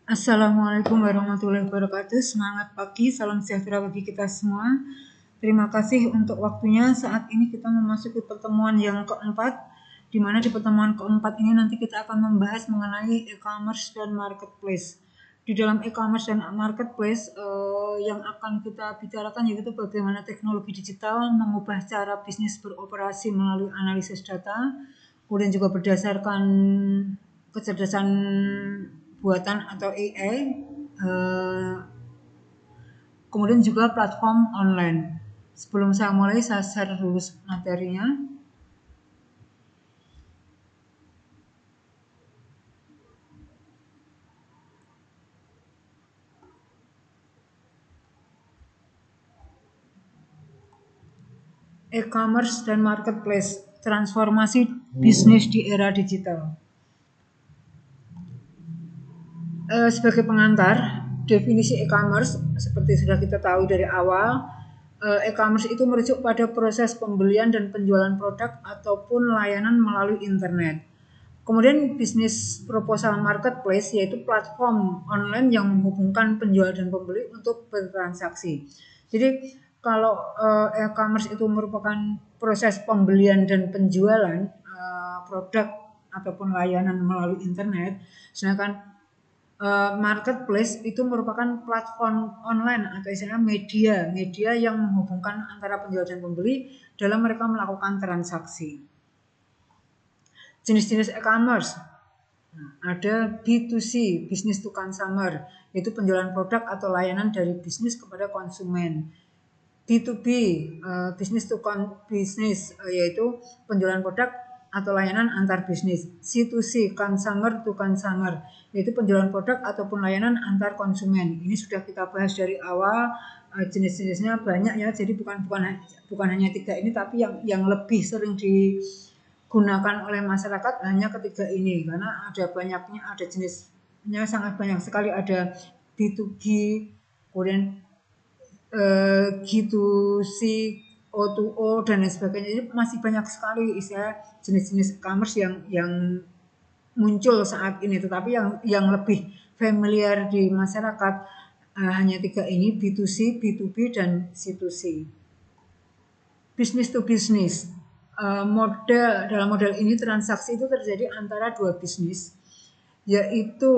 Assalamualaikum warahmatullahi wabarakatuh. Semangat pagi, salam sejahtera bagi kita semua. Terima kasih untuk waktunya. Saat ini kita memasuki pertemuan yang keempat, di mana di pertemuan keempat ini nanti kita akan membahas mengenai e-commerce dan marketplace. Di dalam e-commerce dan marketplace yang akan kita bicarakan yaitu bagaimana teknologi digital mengubah cara bisnis beroperasi melalui analisis data, kemudian juga berdasarkan kecerdasan buatan atau AI, kemudian juga platform online. Sebelum saya mulai, saya share dulu materinya. E-commerce dan marketplace, transformasi bisnis di era digital. Sebagai pengantar, definisi e-commerce seperti sudah kita tahu dari awal, e-commerce itu merujuk pada proses pembelian dan penjualan produk ataupun layanan melalui internet. Kemudian bisnis proposal marketplace yaitu platform online yang menghubungkan penjual dan pembeli untuk bertransaksi. Jadi kalau e-commerce itu merupakan proses pembelian dan penjualan produk ataupun layanan melalui internet, sedangkan marketplace itu merupakan platform online atau istilahnya media yang menghubungkan antara penjual dan pembeli dalam mereka melakukan transaksi. Jenis-jenis e-commerce, ada B2C, business to consumer, yaitu penjualan produk atau layanan dari bisnis kepada konsumen. B2B, business to business, yaitu penjualan produk atau layanan antar bisnis. C2C, consumer to consumer, yaitu penjualan produk ataupun layanan antar konsumen. Ini sudah kita bahas dari awal, jenis-jenisnya banyak ya. Jadi bukan hanya 3 ini, tapi yang lebih sering digunakan oleh masyarakat hanya ketiga ini, karena ada jenisnya sangat banyak sekali. Ada B2G, kemudian G2C, O2O dan lain sebagainya. Jadi masih banyak sekali istilah jenis-jenis e-commerce yang muncul saat ini, tetapi yang lebih familiar di masyarakat hanya 3 ini, B2C, B2B dan C2C. Business to business. Dalam model ini transaksi itu terjadi antara dua bisnis, yaitu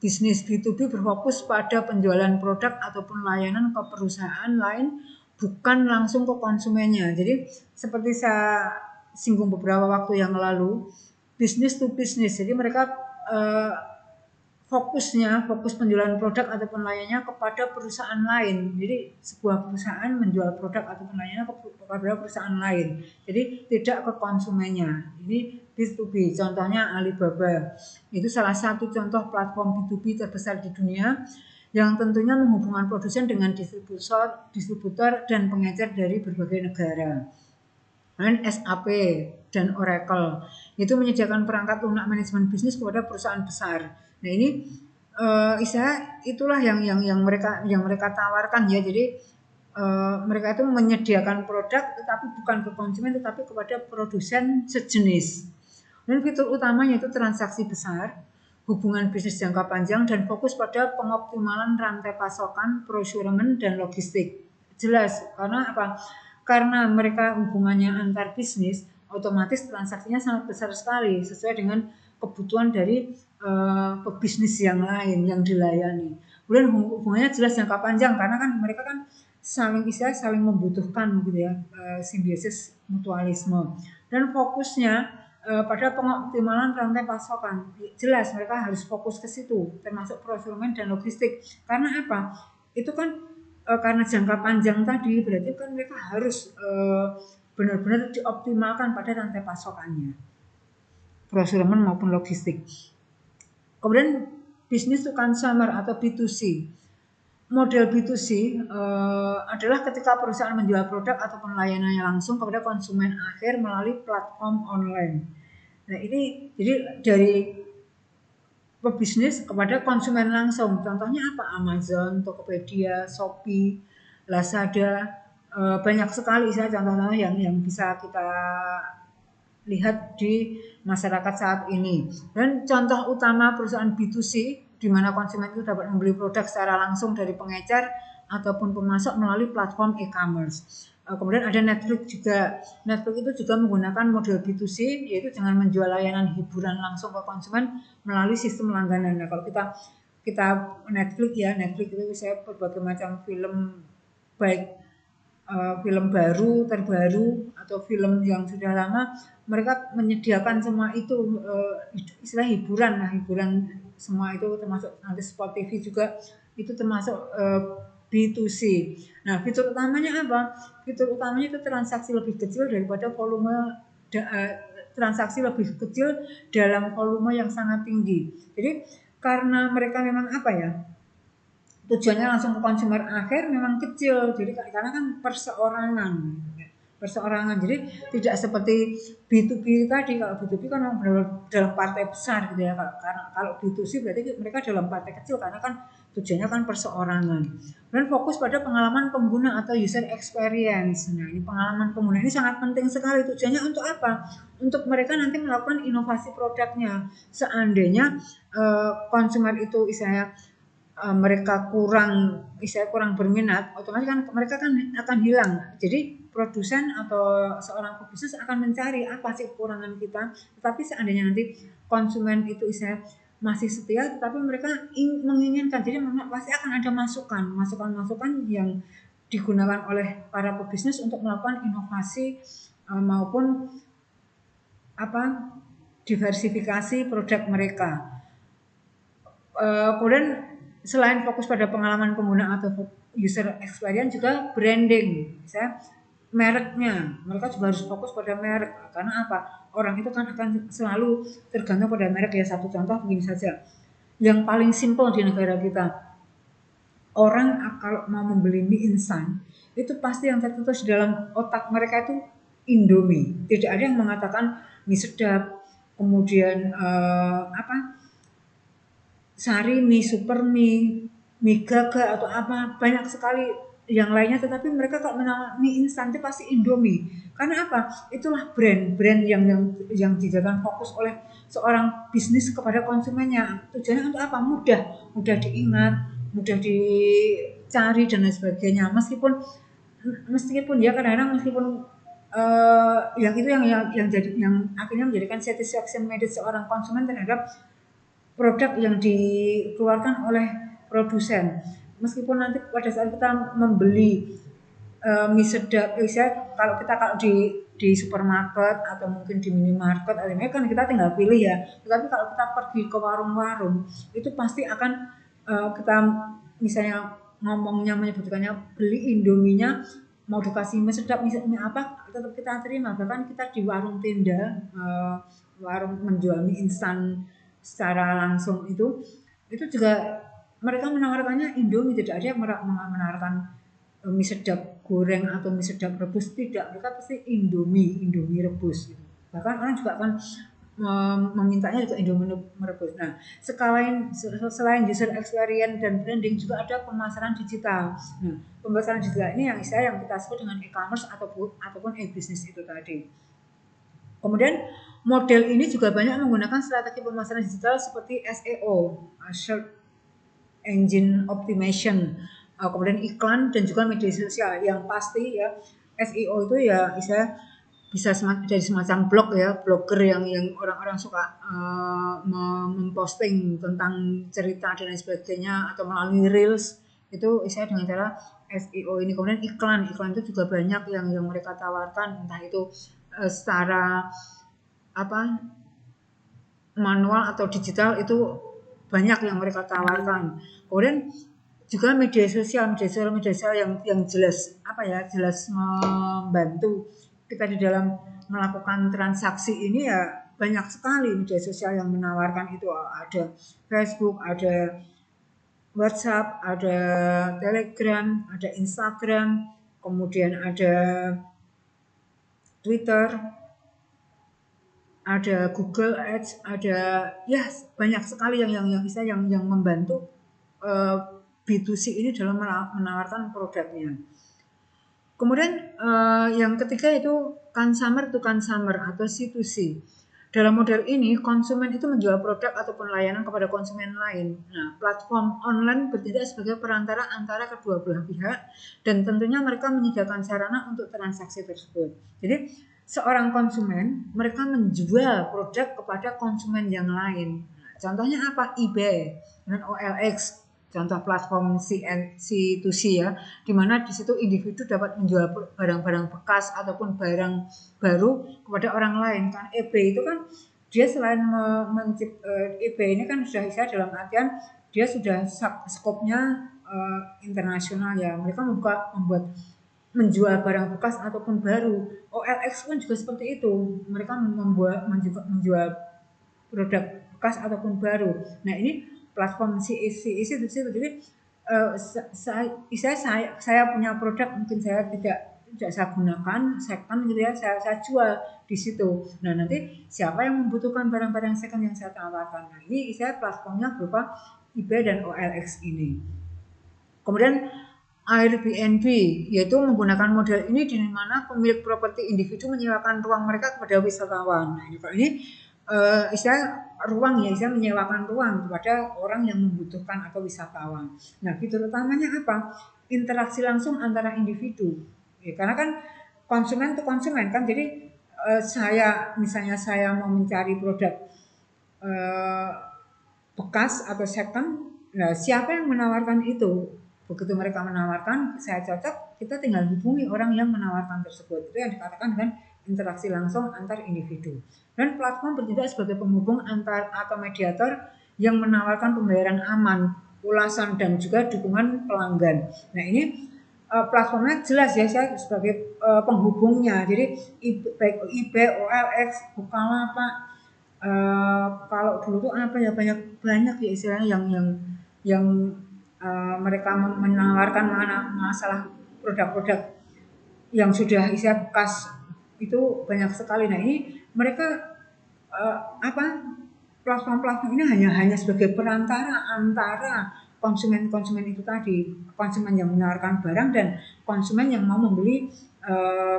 bisnis B2B berfokus pada penjualan produk ataupun layanan ke perusahaan lain, bukan langsung ke konsumennya. Jadi seperti saya singgung beberapa waktu yang lalu, bisnis to bisnis. Jadi mereka fokus penjualan produk ataupun layanannya kepada perusahaan lain. Jadi sebuah perusahaan menjual produk ataupun layanannya kepada perusahaan lain. Jadi tidak ke konsumennya. Ini B2B. Contohnya Alibaba. Itu salah satu contoh platform B2B terbesar di dunia yang tentunya menghubungkan produsen dengan distributor dan pengecer dari berbagai negara. Dan SAP dan Oracle itu menyediakan perangkat lunak manajemen bisnis kepada perusahaan besar. Nah ini itulah yang mereka tawarkan ya. Jadi mereka itu menyediakan produk tetapi bukan ke konsumen tetapi kepada produsen sejenis. Dan fitur utamanya itu transaksi besar, hubungan bisnis jangka panjang, dan fokus pada pengoptimalan rantai pasokan, procurement, dan logistik. Jelas, karena apa? Karena mereka hubungannya antar bisnis, otomatis transaksinya sangat besar sekali, sesuai dengan kebutuhan dari pebisnis yang lain yang dilayani. Kemudian hubungannya jelas jangka panjang, karena kan mereka kan saling membutuhkan gitu ya, simbiosis mutualisme. Dan fokusnya pada pengoptimalan rantai pasokan. Jelas mereka harus fokus ke situ, termasuk procurement dan logistik. Karena apa? Itu kan karena jangka panjang tadi, berarti kan mereka harus benar-benar dioptimalkan pada rantai pasokannya. procurement maupun logistik. Kemudian bisnis to consumer atau B2C. Model B2C adalah ketika perusahaan menjual produk ataupun layanannya langsung kepada konsumen akhir melalui platform online. Nah ini jadi dari pebisnis kepada konsumen langsung. Contohnya apa? Amazon, Tokopedia, Shopee, Lazada, banyak sekali contoh-contoh yang bisa kita lihat di masyarakat saat ini. Dan contoh utama perusahaan B2C di mana konsumen itu dapat membeli produk secara langsung dari pengecer ataupun pemasok melalui platform e-commerce. Kemudian ada Netflix juga. Netflix itu juga menggunakan model B2C yaitu dengan menjual layanan hiburan langsung ke konsumen melalui sistem langganan. Nah, kalau kita Netflix itu saya berbagai macam film baik film baru, terbaru atau film yang sudah lama, mereka menyediakan semua itu istilah hiburan. Nah, hiburan semua itu termasuk nanti Sport TV juga itu termasuk B2C. Nah, fitur utamanya apa? Fitur utamanya itu transaksi lebih kecil daripada volume transaksi lebih kecil dalam volume yang sangat tinggi. Jadi karena mereka memang apa ya? Tujuannya langsung ke konsumer akhir memang kecil, jadi karena kan perseorangan, jadi tidak seperti B2B tadi. Kalau B2B kan dalam partai besar gitu ya, karena kalau B2C berarti mereka dalam partai kecil karena kan tujuannya kan perseorangan. Dan fokus pada pengalaman pengguna atau user experience. Nah ini pengalaman pengguna ini sangat penting sekali. Tujuannya untuk apa? Untuk mereka nanti melakukan inovasi produknya. Seandainya konsumer itu istilahnya mereka kurang berminat, otomatis kan mereka kan akan hilang. Jadi produsen atau seorang pebisnis akan mencari apa sih kekurangan kita. Tetapi seandainya nanti konsumen itu masih setia, tetapi mereka menginginkan, jadi pasti akan ada masukan yang digunakan oleh para pebisnis untuk melakukan inovasi maupun diversifikasi produk mereka. Kemudian selain fokus pada pengalaman pengguna atau user experience juga branding, misalnya mereknya, mereka juga harus fokus pada merek. Karena apa? Orang itu kan akan selalu tergantung pada merek ya. Satu contoh begini saja, yang paling simpel di negara kita, orang kalau mau membeli mie instan itu pasti yang tertulis di dalam otak mereka itu Indomie. Tidak ada yang mengatakan mie sedap, kemudian Sari mie, super mie, mie gaga atau apa, banyak sekali yang lainnya. Tetapi mereka kalau menama mie instan itu pasti Indomie. Karena apa? Itulah brand yang dijadikan fokus oleh seorang bisnis kepada konsumennya. Tujuannya untuk apa? Mudah diingat, mudah dicari dan lain sebagainya. Meskipun ya kadang-kadang meskipun yang itu yang akhirnya menjadikan satisfaction medis seorang konsumen terhadap produk yang dikeluarkan oleh produsen. Meskipun nanti pada saat kita membeli mie sedap, kalau di supermarket atau mungkin di minimarket, kan kita tinggal pilih ya. Tetapi kalau kita pergi ke warung-warung, itu pasti akan kita misalnya menyebutkannya beli Indominya, mau dikasih mie sedap, mie apa, tetap kita terima. Bahkan kita di warung tenda, warung menjual mie instan secara langsung itu juga mereka menawarkannya Indomie. Tidak ada yang menawarkan mie sedap goreng atau mie sedap rebus, tidak. Mereka pasti Indomie rebus gitu. Bahkan orang juga akan memintanya juga Indomie merebus. Nah, selain user experience dan branding juga ada pemasaran digital. Nah, pemasaran digital ini yang kita sebut dengan e-commerce ataupun e-business itu tadi. Kemudian model ini juga banyak menggunakan strategi pemasaran digital seperti SEO, Search Engine Optimization, kemudian iklan dan juga media sosial. Yang pasti ya SEO itu ya bisa jadi semacam blog ya, blogger yang orang-orang suka memposting tentang cerita dan lain sebagainya, atau melalui reels itu dengan cara SEO ini. Kemudian iklan itu juga banyak yang mereka tawarkan, entah itu secara manual atau digital, itu banyak yang mereka tawarkan. Kemudian juga media sosial yang jelas jelas membantu kita di dalam melakukan transaksi ini ya. banyak sekali media sosial yang menawarkan itu, ada Facebook, ada WhatsApp, ada Telegram, ada Instagram, kemudian ada Twitter, ada Google Ads, ada ya banyak sekali yang membantu B2C ini dalam menawarkan produknya. Kemudian yang ketiga itu consumer to consumer atau C2C. Dalam model ini, konsumen itu menjual produk ataupun layanan kepada konsumen lain. Nah, platform online bertindak sebagai perantara antara kedua belah pihak dan tentunya mereka menyediakan sarana untuk transaksi tersebut. Jadi, seorang konsumen, mereka menjual produk kepada konsumen yang lain. Nah, contohnya apa? eBay dengan OLX. Contoh platform C2C ya, di mana di situ individu dapat menjual barang-barang bekas ataupun barang baru kepada orang lain. Kan eBay itu kan dia selain eBay ini kan sudah bisa dalam artian dia sudah skopnya internasional ya. Mereka membuat menjual barang bekas ataupun baru. OLX pun juga seperti itu. Mereka menjual produk bekas ataupun baru. Nah, ini platform CEC itu jadi saya punya produk mungkin saya tidak saya gunakan second gitu ya, saya jual di situ. Nah, nanti siapa yang membutuhkan barang-barang second yang saya tawarkan. Nah, ini saya platformnya berupa eBay dan OLX ini. Kemudian Airbnb, yaitu menggunakan model ini di mana pemilik properti individu menyewakan ruang mereka kepada wisatawan. Nah, ini istilah ruang ya, istilah menyewakan ruang kepada orang yang membutuhkan atau wisatawan. Nah, fitur utamanya apa? Interaksi langsung antara individu. Ya, karena kan konsumen itu konsumen kan, jadi misalnya saya mau mencari produk bekas atau second, nah siapa yang menawarkan itu? Begitu mereka menawarkan, saya cocok, kita tinggal hubungi orang yang menawarkan tersebut. Itu yang dikatakan dengan interaksi langsung antar individu. Dan platform bertindak sebagai penghubung antar atau mediator yang menawarkan pembayaran aman, ulasan dan juga dukungan pelanggan. Nah, ini platformnya jelas ya, saya sebagai penghubungnya. Jadi baik eBay, OLX, Bukalapak, kalau dulu tuh apa ya, banyak ya istilahnya yang mereka menawarkan masalah produk-produk yang sudah istilah bekas itu banyak sekali. Nah, ini mereka platform-platform ini hanya sebagai perantara antara konsumen-konsumen itu tadi, konsumen yang menawarkan barang dan konsumen yang mau membeli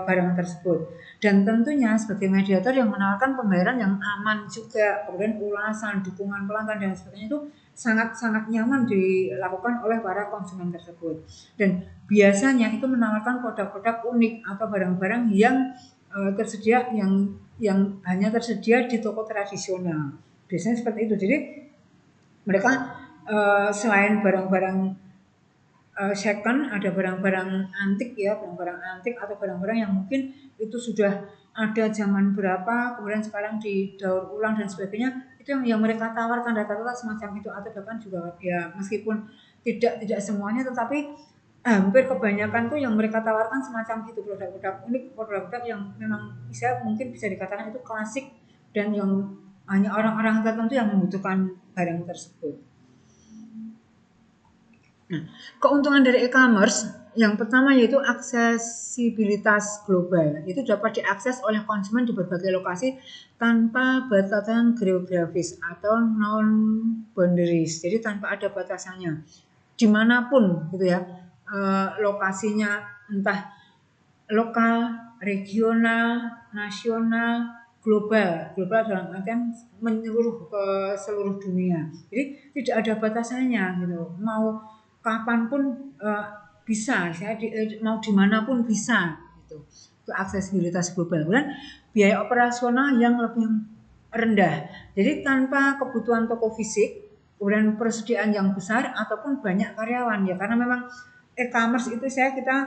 barang tersebut. Dan tentunya sebagai mediator yang menawarkan pembayaran yang aman juga, kemudian ulasan, dukungan pelanggan dan sebagainya itu sangat-sangat nyaman dilakukan oleh para konsumen tersebut. Dan biasanya itu menawarkan produk-produk unik atau barang-barang yang tersedia yang hanya tersedia di toko tradisional. Biasanya seperti itu. Jadi mereka selain barang-barang second, ada barang-barang antik ya, barang-barang antik atau barang-barang yang mungkin itu sudah ada zaman berapa, kemudian sekarang didaur ulang dan sebagainya, itu yang mereka tawarkan rata-rata semacam itu. Atau bahkan juga ya meskipun tidak semuanya, tetapi hampir kebanyakan tuh yang mereka tawarkan semacam itu, produk-produk unik, produk-produk yang memang mungkin bisa dikatakan itu klasik dan yang hanya orang-orang tertentu yang membutuhkan barang tersebut. Nah, keuntungan dari e-commerce yang pertama yaitu aksesibilitas global. Itu dapat diakses oleh konsumen di berbagai lokasi tanpa batasan geografis atau non-boundaries. Jadi tanpa ada batasannya. Dimanapun gitu ya, lokasinya entah lokal, regional, nasional, global dalam artian menyeluruh ke seluruh dunia. Jadi tidak ada batasannya gitu. Mau kapanpun bisa, mau dimanapun bisa gitu. Itu aksesibilitas global. Dan biaya operasional yang lebih rendah. Jadi tanpa kebutuhan toko fisik, kemudian persediaan yang besar ataupun banyak karyawan ya, karena memang e-commerce itu kita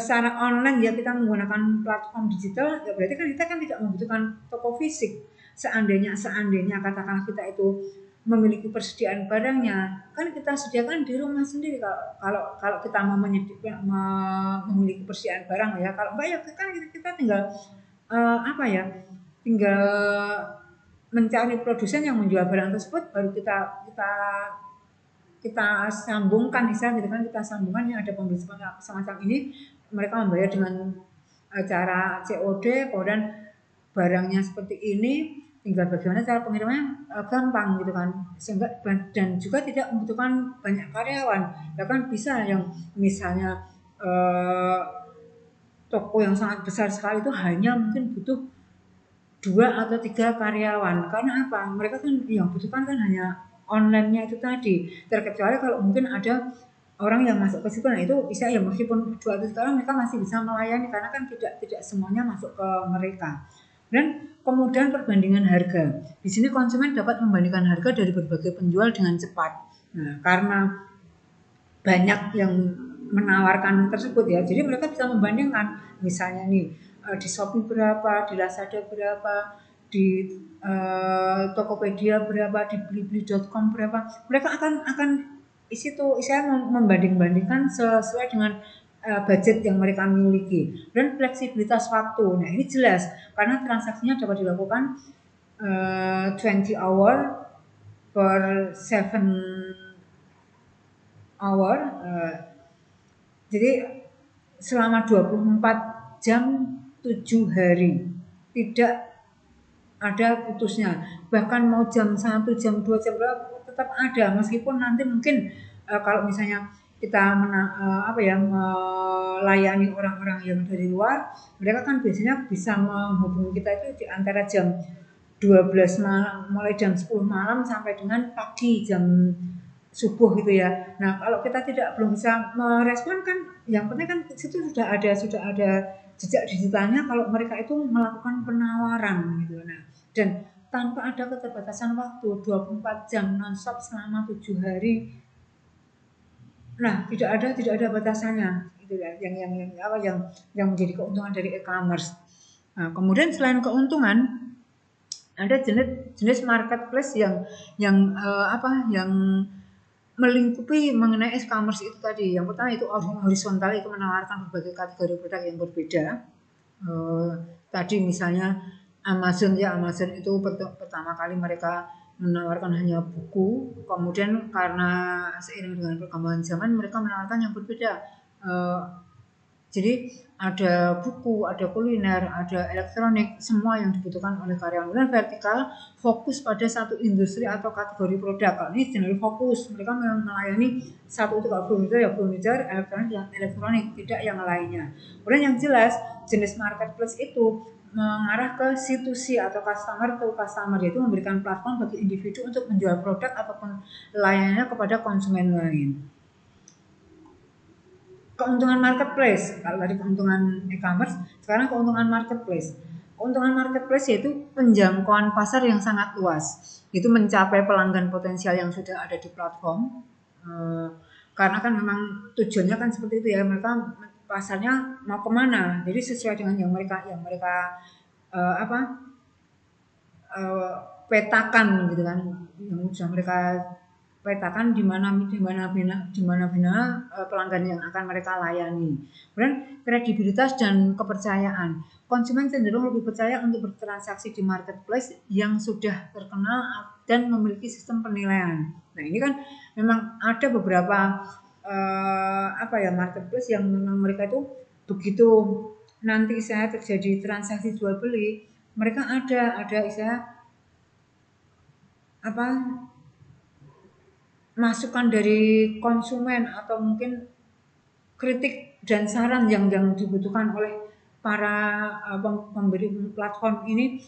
secara online ya, kita menggunakan platform digital ya, berarti kan kita tidak membutuhkan toko fisik. Seandainya katakanlah kita itu memiliki persediaan barangnya, kan kita sediakan di rumah sendiri kalau kita mau memiliki persediaan barang ya. Kalau enggak ya kan kita tinggal tinggal mencari produsen yang menjual barang tersebut, baru kita sambungkan, misalnya gitu kan, kita sambungkan yang ada pembeli semacam ini, mereka membayar dengan cara COD, kemudian barangnya seperti ini, tinggal bagaimana cara pengirimannya gampang gitu kan, sehingga dan juga tidak membutuhkan banyak karyawan. Bahkan bisa yang misalnya toko yang sangat besar sekali itu hanya mungkin butuh 2 atau 3 karyawan. Karena apa? Mereka kan yang butuhkan kan hanya online-nya itu tadi. Terkecuali kalau mungkin ada orang yang masuk ke situ, nah itu bisa ya, meskipun 2 atau sekarang mereka masih bisa melayani karena kan tidak semuanya masuk ke mereka. Dan kemudian perbandingan harga. Di sini konsumen dapat membandingkan harga dari berbagai penjual dengan cepat. Nah, karena banyak yang menawarkan tersebut ya, jadi mereka bisa membandingkan, misalnya nih di Shopee berapa, di Lazada berapa, di Tokopedia berapa, di blibli.com berapa, mereka akan saya membanding-bandingkan sesuai dengan budget yang mereka miliki, dan fleksibilitas waktu. Nah ini jelas karena transaksinya dapat dilakukan 20 hour per 7 hour, jadi selama 24 jam 7 hari, tidak ada putusnya. Bahkan mau jam 1, jam 2, jam berapa tetap ada, meskipun nanti mungkin kalau misalnya kita melayani orang-orang yang dari luar, mereka kan biasanya bisa menghubungi kita itu di antara jam 12 malam, mulai jam 10 malam sampai dengan pagi jam subuh gitu ya. Nah, kalau kita belum bisa merespon kan, yang penting kan situ sudah ada jejak digitalnya kalau mereka itu melakukan penawaran gitu. Nah, dan tanpa ada keterbatasan waktu 24 jam nonstop selama 7 hari. Nah, tidak ada batasannya. Itu ya yang menjadi keuntungan dari e-commerce. Nah, kemudian selain keuntungan, ada jenis marketplace yang melingkupi mengenai e-commerce itu tadi. Yang pertama itu horizontal, itu menawarkan berbagai kategori produk yang berbeda. Tadi misalnya Amazon itu pertama kali mereka menawarkan hanya buku, kemudian karena seiring dengan perkembangan zaman mereka menawarkan yang berbeda. Jadi ada buku, ada kuliner, ada elektronik, semua yang dibutuhkan oleh karyawan. Dan vertikal fokus pada satu industri atau kategori produk. Kalau ini general fokus, mereka melayani satu itu, kalau furniture, elektronik, tidak yang lainnya. Kemudian yang jelas jenis marketplace itu mengarah ke C2C atau customer to customer, yaitu memberikan platform bagi individu untuk menjual produk ataupun layanannya kepada konsumen lain. Keuntungan marketplace, kalau tadi keuntungan e-commerce, sekarang keuntungan marketplace. Keuntungan marketplace yaitu penjangkauan pasar yang sangat luas, itu mencapai pelanggan potensial yang sudah ada di platform. Karena kan memang tujuannya kan seperti itu ya, mereka pasarnya mau kemana, jadi sesuai dengan yang mereka petakan gitu kan, yang sudah mereka petakan di mana pelanggan yang akan mereka layani. Kemudian kredibilitas dan kepercayaan. Konsumen cenderung lebih percaya untuk bertransaksi di marketplace yang sudah terkenal dan memiliki sistem penilaian. Nah, ini kan memang ada beberapa marketplace yang memang mereka itu begitu nanti saya terjadi transaksi jual beli, mereka ada masukan dari konsumen atau mungkin kritik dan saran yang dibutuhkan oleh para pemberi platform ini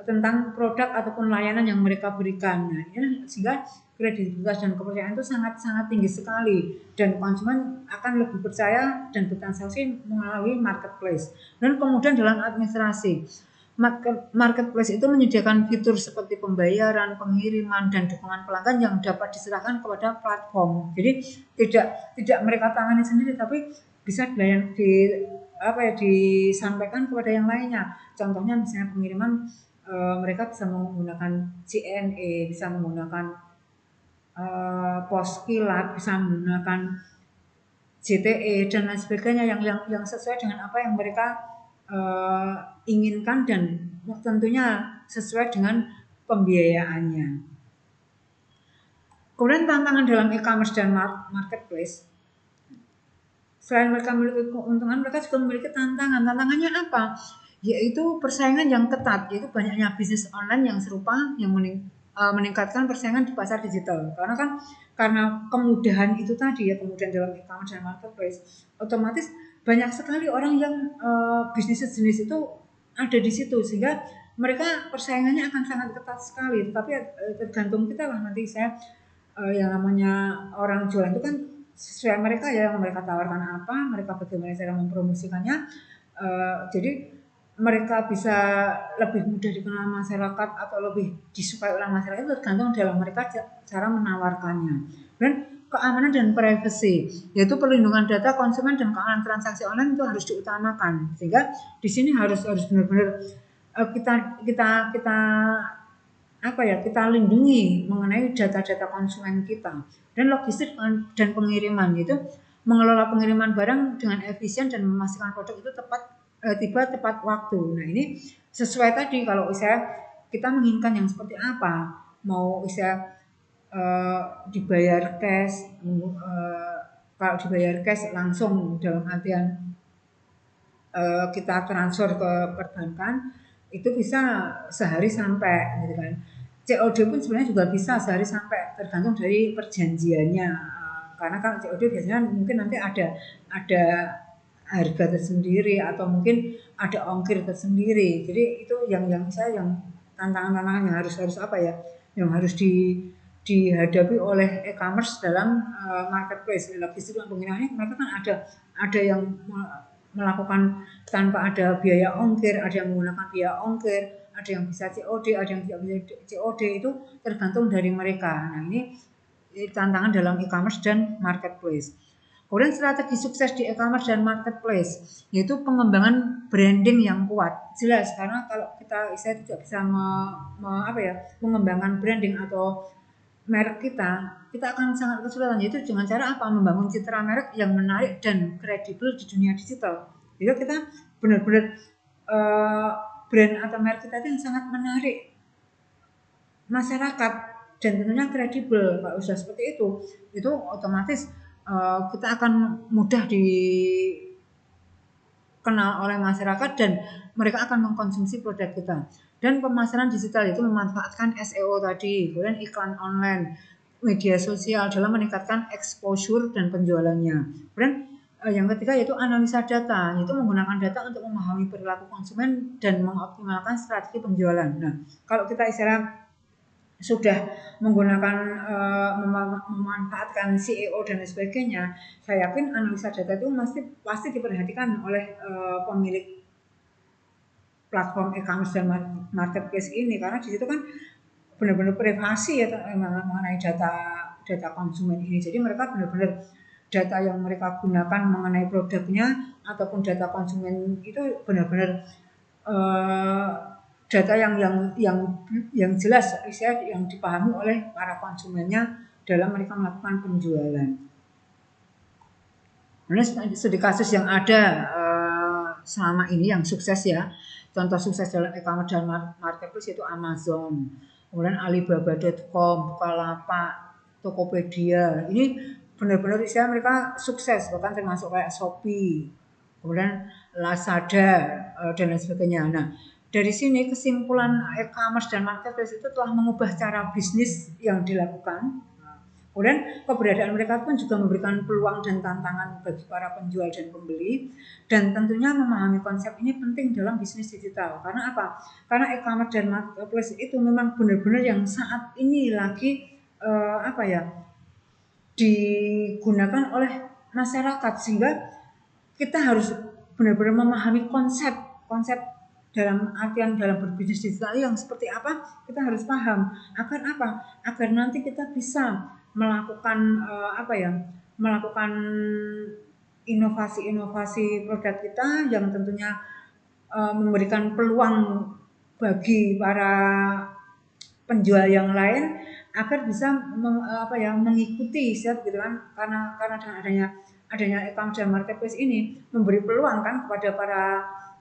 tentang produk ataupun layanan yang mereka berikan. Nah, ini sehingga kredibilitas dan kepercayaan itu sangat tinggi sekali, dan konsumen akan lebih percaya dan bertransaksi melalui marketplace. Dan kemudian dalam administrasi, marketplace itu menyediakan fitur seperti pembayaran, pengiriman, dan dukungan pelanggan yang dapat diserahkan kepada platform. Jadi tidak mereka tangani sendiri, tapi bisa disampaikan kepada yang lainnya. Contohnya misalnya pengiriman, mereka bisa menggunakan JNE, bisa menggunakan pos kilat, bisa menggunakan JTE dan lain sebagainya yang sesuai dengan apa yang mereka inginkan, dan tentunya sesuai dengan pembiayaannya. Kemudian tantangan dalam e-commerce dan marketplace, selain mereka memiliki keuntungan, mereka juga memiliki tantangan. Tantangannya apa? Yaitu persaingan yang ketat, yaitu banyaknya bisnis online yang serupa yang meningkatkan persaingan di pasar digital. Karena kemudahan itu tadi ya, kemudian dalam e-commerce dan marketplace, otomatis banyak sekali orang yang bisnis sejenis itu ada di situ, sehingga mereka persaingannya akan sangat ketat sekali. Tapi tergantung kita lah nanti yang namanya orang jualan itu kan sesuai mereka ya, yang mereka tawarkan apa, mereka bagaimana cara mempromosikannya. Jadi mereka bisa lebih mudah dikenal masyarakat atau lebih disukai oleh masyarakat itu tergantung dalam mereka cara menawarkannya. Dan keamanan dan privacy, yaitu perlindungan data konsumen dan keamanan transaksi online itu harus diutamakan. Sehingga di sini harus benar-benar kita lindungi mengenai data-data konsumen kita. Dan logistik dan pengiriman, itu mengelola pengiriman barang dengan efisien dan memastikan produk itu tiba tepat waktu. Nah, ini sesuai tadi kalau kita menginginkan yang seperti apa, mau dibayar cash, kalau dibayar cash langsung dalam artian kita transfer ke perbankan itu bisa sehari sampai gitu kan. COD pun sebenarnya juga bisa sehari sampai, tergantung dari perjanjiannya. Karena kalau COD biasanya mungkin nanti ada harga tersendiri atau mungkin ada ongkir tersendiri. Jadi itu yang tantangan-tantangan yang harus apa ya, yang harus dihadapi oleh e-commerce dalam marketplace. Logistik dan pengiriman mereka kan ada yang melakukan tanpa ada biaya ongkir, ada yang menggunakan biaya ongkir, ada yang bisa COD, ada yang tidak bisa COD, itu tergantung dari mereka. Nah, ini tantangan dalam e-commerce dan marketplace. Kemudian strategi sukses di e-commerce dan marketplace, yaitu pengembangan branding yang kuat. Jelas, karena kalau saya tidak bisa mengembangkan branding atau merek kita akan sangat kesulitan, yaitu dengan cara apa? Membangun citra merek yang menarik dan kredibel di dunia digital. Jadi kita benar-benar brand atau merek kita itu yang sangat menarik masyarakat dan tentunya kredibel. Kalau sudah seperti itu otomatis kita akan mudah dikenal oleh masyarakat dan mereka akan mengkonsumsi produk kita. Dan pemasaran digital itu memanfaatkan SEO tadi, kemudian iklan online, media sosial dalam meningkatkan exposure dan penjualannya. Kemudian yang ketiga yaitu analisa data, yaitu menggunakan data untuk memahami perilaku konsumen dan mengoptimalkan strategi penjualan. Nah, kalau kita sudah menggunakan memanfaatkan SEO dan sebagainya, saya yakin analisa data itu pasti diperhatikan oleh pemilik platform e-commerce dan marketplace ini, karena di situ kan benar-benar privasi ya mengenai data konsumen ini. Jadi mereka benar-benar data yang mereka gunakan mengenai produknya ataupun data konsumen itu benar-benar data yang jelas, yang dipahami oleh para konsumennya dalam mereka melakukan penjualan. Nah, studi kasus yang ada selama ini yang sukses ya, contoh sukses dalam e-commerce dan marketplace itu Amazon, kemudian Alibaba.com, Bukalapak, Tokopedia. Ini benar-benar mereka sukses, bahkan termasuk kayak Shopee, kemudian Lazada dan lain sebagainya. Nah, dari sini kesimpulan e-commerce dan marketplace itu telah mengubah cara bisnis yang dilakukan. Kemudian keberadaan mereka pun juga memberikan peluang dan tantangan bagi para penjual dan pembeli. Dan tentunya memahami konsep ini penting dalam bisnis digital. Karena apa? Karena e-commerce dan marketplace itu memang benar-benar yang saat ini lagi digunakan oleh masyarakat, sehingga kita harus benar-benar memahami konsep dalam artian dalam berbisnis digital yang seperti apa, kita harus paham agar apa? Agar nanti kita bisa melakukan melakukan inovasi produk kita yang tentunya memberikan peluang bagi para penjual yang lain agar bisa mengikuti gitu kan, karena dengan adanya e-commerce dan marketplace ini memberi peluang kan kepada para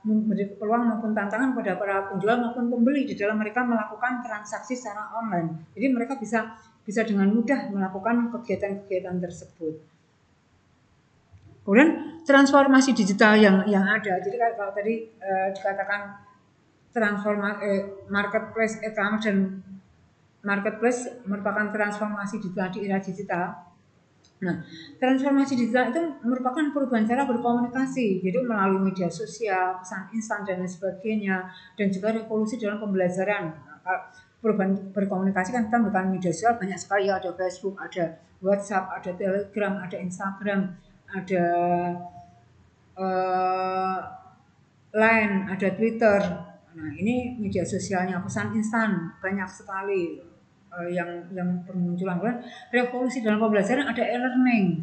memberi peluang maupun tantangan pada para penjual maupun pembeli di dalam mereka melakukan transaksi secara online. Jadi mereka bisa dengan mudah melakukan kegiatan-kegiatan tersebut. Kemudian transformasi digital yang ada. Jadi kalau tadi dikatakan marketplace e-commerce dan marketplace merupakan transformasi digital di era digital. Nah, transformasi digital itu merupakan perubahan cara berkomunikasi, jadi melalui media sosial, pesan instan dan lain sebagainya, dan juga revolusi dalam pembelajaran. Nah, perubahan berkomunikasi kan kita menggunakan media sosial banyak sekali, ya, ada Facebook, ada WhatsApp, ada Telegram, ada Instagram, ada Line, ada Twitter. Nah, ini media sosialnya, pesan instan banyak sekali yang bermunculan. Revolusi dalam pembelajaran, ada e-learning,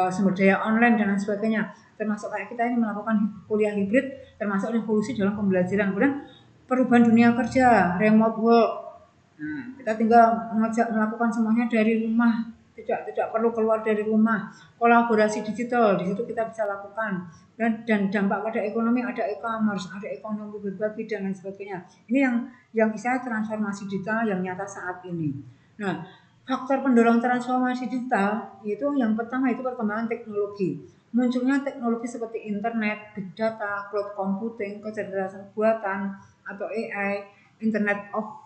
sumber daya online dan lain sebagainya. Termasuk kayak kita ini melakukan kuliah hibrid, termasuk revolusi dalam pembelajaran. Kemudian perubahan dunia kerja, remote work. Nah, kita tinggal melakukan semuanya dari rumah, tidak perlu keluar dari rumah. Kolaborasi digital di situ kita bisa lakukan. Dan dampak pada ekonomi, ada e-commerce, ada ekonomi berbagi dan lain sebagainya. Ini yang istilah transformasi digital yang nyata saat ini. Nah, faktor pendorong transformasi digital itu yang pertama itu perkembangan teknologi. Munculnya teknologi seperti internet, big data, cloud computing, kecerdasan buatan atau AI, Internet of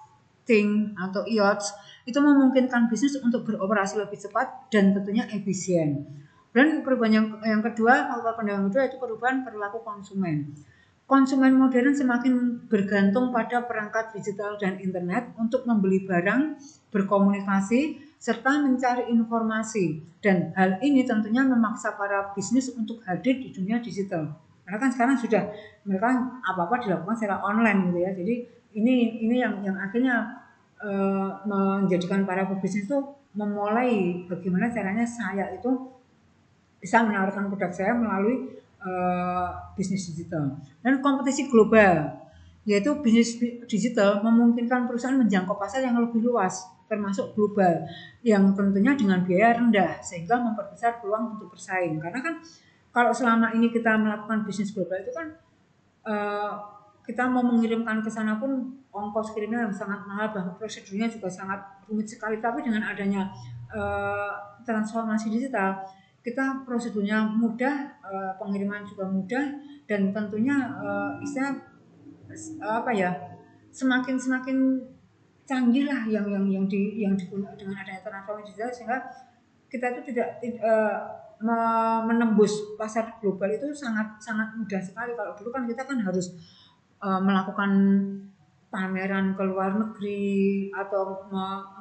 Things atau IoT, itu memungkinkan bisnis untuk beroperasi lebih cepat dan tentunya efisien. Dan perubahan yang kedua, faktor pendorong kedua itu perubahan perilaku konsumen. Konsumen modern semakin bergantung pada perangkat digital dan internet untuk membeli barang, berkomunikasi, serta mencari informasi. Dan hal ini tentunya memaksa para bisnis untuk hadir di dunia digital. Karena kan sekarang sudah mereka apa-apa dilakukan secara online gitu ya. Jadi ini yang akhirnya menjadikan para pebisnis itu memulai bagaimana caranya saya itu bisa menawarkan produk saya melalui bisnis digital. Dan kompetisi global, yaitu bisnis digital memungkinkan perusahaan menjangkau pasar yang lebih luas, termasuk global, yang tentunya dengan biaya rendah, sehingga memperbesar peluang untuk bersaing. Karena kan kalau selama ini kita melakukan bisnis global itu kan kita mau mengirimkan ke sana pun ongkos kirimnya sangat mahal, bahkan prosedurnya juga sangat rumit sekali. Tapi dengan adanya transformasi digital, kita prosedurnya mudah, pengiriman juga mudah, dan tentunya semakin canggih lah yang digunakan dengan adanya transformasi digital, sehingga kita itu tidak menembus pasar global itu sangat mudah sekali. Kalau dulu kan kita kan harus melakukan pameran ke luar negeri atau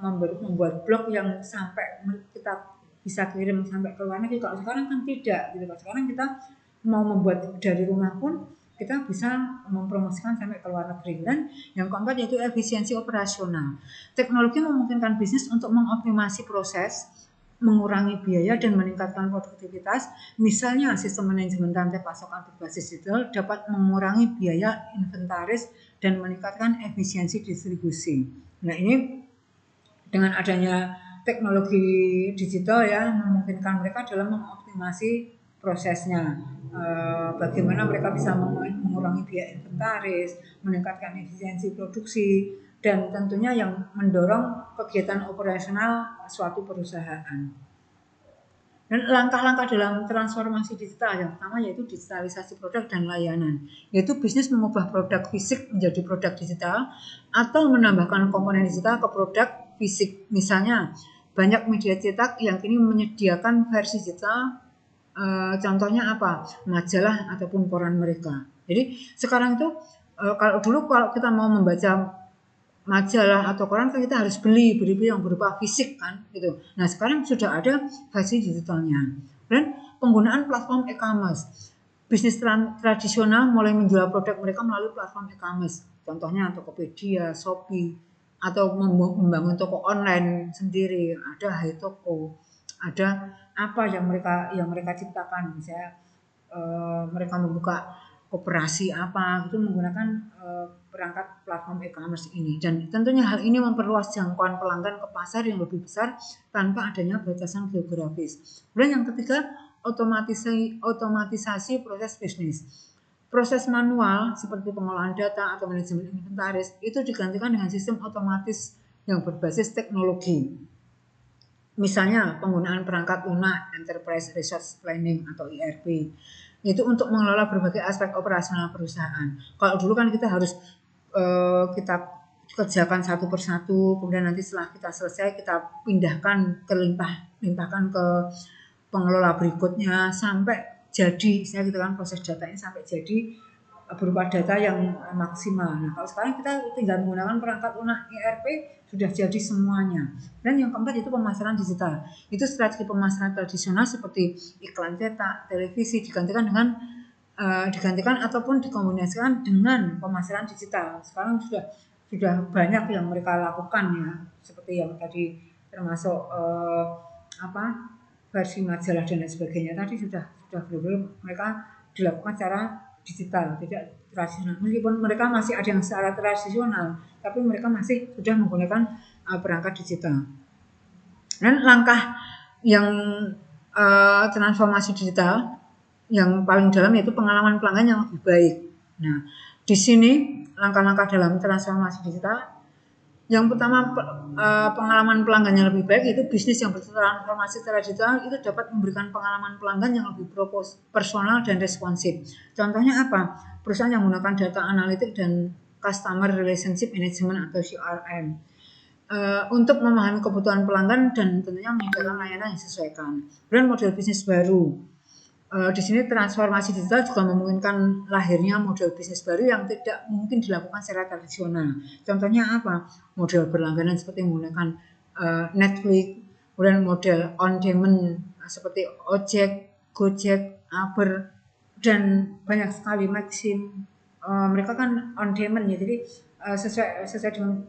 membuat blog yang sampai kita bisa kirim sampai ke luar negeri. Kalau sekarang kan tidak gitu. Kalau sekarang kita mau membuat dari rumah pun kita bisa mempromosikan sampai ke luar negeri. Dan yang keempat yaitu efisiensi operasional. Teknologi memungkinkan bisnis untuk mengoptimasi proses, mengurangi biaya dan meningkatkan produktivitas. Misalnya sistem manajemen rantai pasokan berbasis digital dapat mengurangi biaya inventaris dan meningkatkan efisiensi distribusi. Nah, ini dengan adanya teknologi digital ya memungkinkan mereka dalam mengoptimasi prosesnya. Bagaimana mereka bisa mengurangi biaya inventaris, meningkatkan efisiensi produksi, dan tentunya yang mendorong kegiatan operasional suatu perusahaan. Dan langkah-langkah dalam transformasi digital yang pertama yaitu digitalisasi produk dan layanan, yaitu bisnis mengubah produk fisik menjadi produk digital atau menambahkan komponen digital ke produk fisik. Misalnya banyak media cetak yang kini menyediakan versi digital, contohnya apa? Majalah ataupun koran mereka. Jadi sekarang itu kalau kita mau membaca majalah atau koran kan kita harus beli yang berupa fisik kan gitu. Nah sekarang sudah ada versi digitalnya. Dan penggunaan platform e-commerce, bisnis tradisional mulai menjual produk mereka melalui platform e-commerce. Contohnya Tokopedia, Shopee, atau membangun toko online sendiri. Ada Toko, ada apa yang mereka ciptakan. Misalnya mereka membuka koperasi apa itu menggunakan perangkat platform e-commerce ini, dan tentunya hal ini memperluas jangkauan pelanggan ke pasar yang lebih besar tanpa adanya batasan geografis. Dan yang ketiga, otomatisasi proses bisnis. proses manual seperti pengolahan data atau manajemen inventaris itu digantikan dengan sistem otomatis yang berbasis teknologi. Misalnya penggunaan perangkat lunak Enterprise Resource Planning atau ERP. Itu untuk mengelola berbagai aspek operasional perusahaan. Kalau dulu kan kita harus kita kerjakan satu persatu, kemudian nanti setelah kita selesai kita limpahkan ke pengelola berikutnya sampai jadi, saya gitu kan, proses datanya sampai jadi berupa data yang maksimal. Nah, kalau sekarang kita tinggal menggunakan perangkat lunak ERP sudah jadi semuanya. Dan yang keempat itu pemasaran digital. Itu strategi pemasaran tradisional seperti iklan cetak, televisi digantikan ataupun dikombinasikan dengan pemasaran digital. Sekarang sudah banyak yang mereka lakukan ya, seperti yang tadi termasuk versi majalah dan lain sebagainya tadi sudah benar-benar mereka dilakukan secara digital, tidak tradisional. Meskipun mereka masih ada yang secara tradisional, tapi mereka masih sudah menggunakan perangkat digital. Dan langkah yang transformasi digital yang paling dalam yaitu pengalaman pelanggan yang lebih baik. Nah, di sini langkah-langkah dalam transformasi digital yang pertama, pengalaman pelanggan yang lebih baik itu bisnis yang bertransformasi secara digital itu dapat memberikan pengalaman pelanggan yang lebih personal dan responsif. Contohnya apa? Perusahaan yang menggunakan data analitik dan customer relationship management atau CRM untuk memahami kebutuhan pelanggan dan tentunya menyediakan layanan yang disesuaikan. Kemudian model bisnis baru. Di sini transformasi digital juga memungkinkan lahirnya model bisnis baru yang tidak mungkin dilakukan secara tradisional. Contohnya apa? Model berlangganan seperti menggunakan Netflix, kemudian model on demand seperti Ojek, Gojek, Uber, dan banyak sekali Maxim. Mereka kan on demand ya, jadi sesuai dengan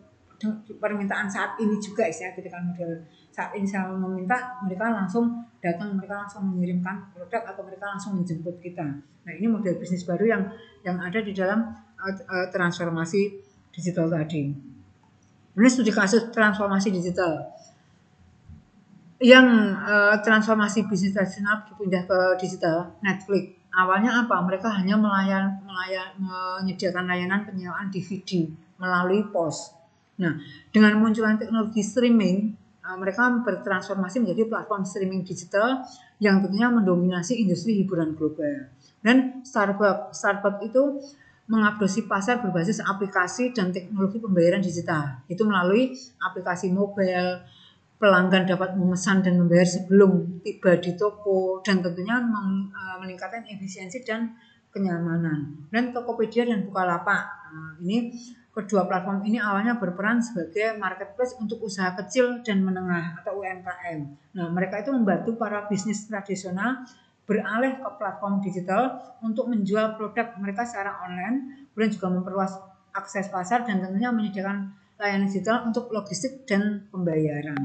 permintaan saat ini juga ya, ketika model saat ini saya meminta, mereka langsung datang, mereka langsung mengirimkan produk atau mereka langsung menjemput kita. Nah, ini model bisnis baru yang ada di dalam transformasi digital tadi. Ini studi kasus transformasi digital yang transformasi bisnis tradisional berpindah ke digital. Netflix awalnya apa? Mereka hanya menyediakan layanan penyewaan DVD melalui pos. Nah, dengan munculnya teknologi streaming, mereka bertransformasi menjadi platform streaming digital yang tentunya mendominasi industri hiburan global. Dan Starbucks itu mengadopsi pasar berbasis aplikasi dan teknologi pembayaran digital. Itu melalui aplikasi mobile, pelanggan dapat memesan dan membayar sebelum tiba di toko dan tentunya meningkatkan efisiensi dan kenyamanan. Dan Tokopedia dan Bukalapak. Ini kedua platform ini awalnya berperan sebagai marketplace untuk usaha kecil dan menengah atau UMKM. Nah, mereka itu membantu para bisnis tradisional beralih ke platform digital untuk menjual produk mereka secara online, kemudian juga memperluas akses pasar dan tentunya menyediakan layanan digital untuk logistik dan pembayaran.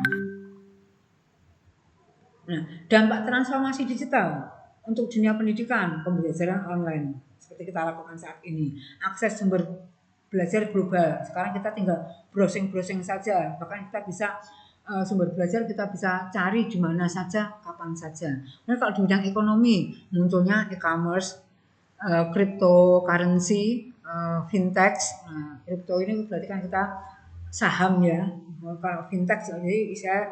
Nah, dampak transformasi digital untuk dunia pendidikan, pembelajaran online seperti kita lakukan saat ini, akses sumber belajar global. Sekarang kita tinggal browsing saja, bahkan kita bisa sumber belajar kita bisa cari di mana saja, kapan saja. Nah, kalau di bidang ekonomi, munculnya e-commerce, cryptocurrency, fintech. Nah, crypto ini berarti kan kita saham ya. Kalau fintech jadi saya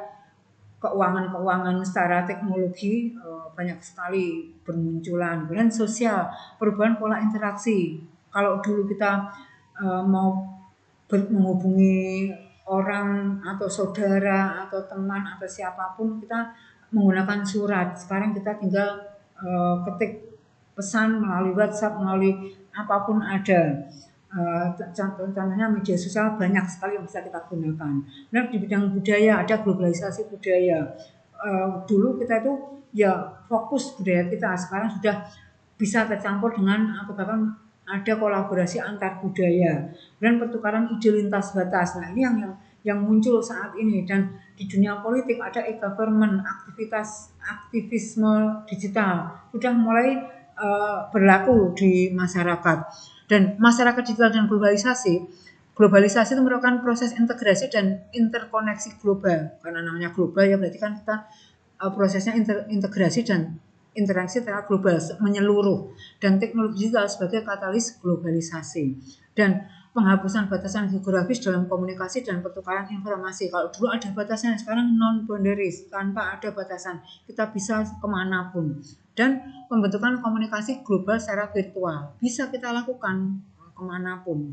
keuangan secara teknologi banyak sekali bermunculan. Kemudian sosial, perubahan pola interaksi. Kalau dulu kita mau menghubungi orang atau saudara atau teman atau siapapun kita menggunakan surat. Sekarang kita tinggal ketik pesan melalui WhatsApp, melalui apapun ada. Contohnya media sosial banyak sekali yang bisa kita gunakan. Nah, di bidang budaya ada globalisasi budaya. Dulu kita itu ya fokus budaya kita, sekarang sudah bisa tercampur dengan bahkan ada kolaborasi antar budaya dan pertukaran ide lintas batas. Nah, ini yang muncul saat ini. Dan di dunia politik ada e-government, aktivisme digital sudah mulai berlaku di masyarakat. Dan masyarakat digital dan globalisasi itu merupakan proses integrasi dan interkoneksi global. Karena namanya global ya berarti kan kita prosesnya integrasi dan interaksi secara global, menyeluruh, dan teknologi digital sebagai katalis globalisasi. Dan penghapusan batasan geografis dalam komunikasi dan pertukaran informasi. Kalau dulu ada batasan, sekarang non-boundaries, tanpa ada batasan. Kita bisa kemanapun. Dan pembentukan komunikasi global secara virtual. Bisa kita lakukan kemanapun.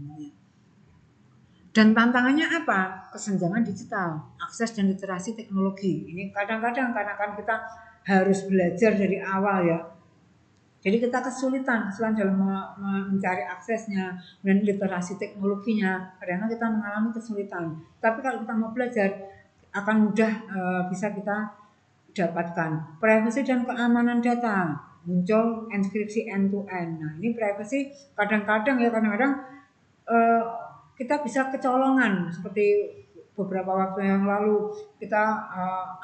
Dan tantangannya apa? Kesenjangan digital, akses dan literasi teknologi. Ini kadang-kadang karena kan kita harus belajar dari awal ya. Jadi kita kesulitan dalam mencari aksesnya dan literasi teknologinya. Karena kita mengalami kesulitan. Tapi kalau kita mau belajar akan mudah bisa kita dapatkan. Privacy dan keamanan data, muncul enkripsi end-to-end. Nah ini privacy kadang-kadang kita bisa kecolongan seperti beberapa waktu yang lalu kita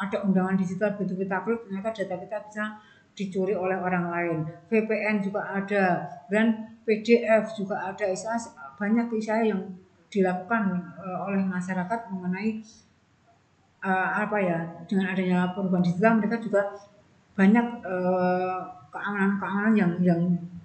ada undangan digital, begitu kita klik ternyata data kita bisa dicuri oleh orang lain. VPN juga ada dan PDF juga ada. Banyak isu yang dilakukan oleh masyarakat mengenai dengan adanya perubahan digital mereka juga banyak keamanan-keamanan yang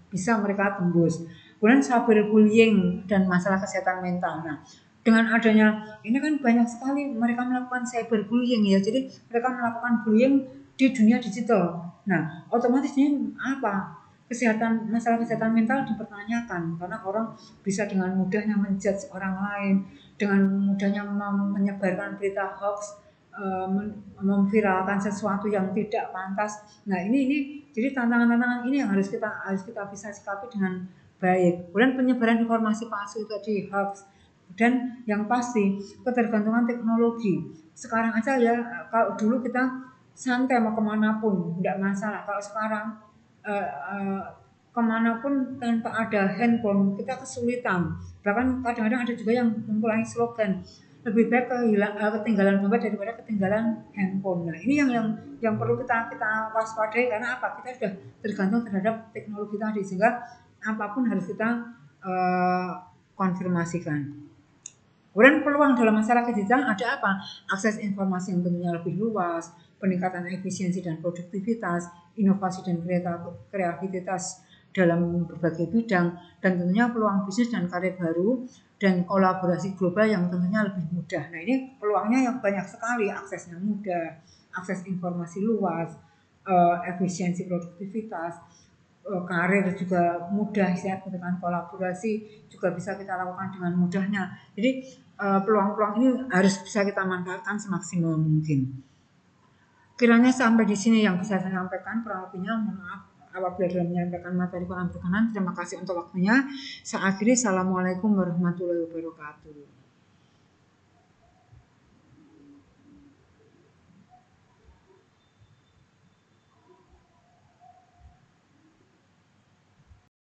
bisa mereka tembus. Kemudian cyberbullying dan masalah kesehatan mental. Nah, dengan adanya ini kan banyak sekali mereka melakukan cyberbullying ya. Jadi mereka melakukan bullying di dunia digital. Nah, otomatis ini apa? Masalah kesehatan mental dipertanyakan karena orang bisa dengan mudahnya menjudge orang lain, dengan mudahnya menyebarkan berita hoax, memviralkan sesuatu yang tidak pantas. Nah, ini jadi tantangan-tantangan ini yang harus kita bisa sikapi dengan baik. Kemudian penyebaran informasi palsu tadi, hoax, dan yang pasti ketergantungan teknologi. Sekarang aja ya, kalau dulu kita santai mau kemanapun tidak masalah. Kalau sekarang kemanapun tanpa ada handphone kita kesulitan. Bahkan kadang-kadang ada juga yang memulai slogan lebih baik ketinggalan dompet daripada ketinggalan handphone. Nah ini yang perlu kita waspadai karena apa? Kita sudah tergantung terhadap teknologi tadi sehingga apapun harus kita konfirmasikan. Kemudian peluang dalam masalah digital ada apa? Akses informasi yang tentunya lebih luas, peningkatan efisiensi dan produktivitas, inovasi dan kreativitas dalam berbagai bidang, dan tentunya peluang bisnis dan karir baru, dan kolaborasi global yang tentunya lebih mudah. Nah ini peluangnya yang banyak sekali, aksesnya mudah, akses informasi luas, efisiensi produktivitas, karir juga mudah, dengan kolaborasi juga bisa kita lakukan dengan mudahnya. Jadi peluang-peluang ini harus bisa kita manfaatkan semaksimal mungkin. Kiranya sampai di sini yang bisa saya sampaikan, kurang lebihnya mohon maaf apabila dalam menyampaikan materi kurang berkenan. Terima kasih untuk waktunya. Saya akhiri. Assalamualaikum warahmatullahi wabarakatuh.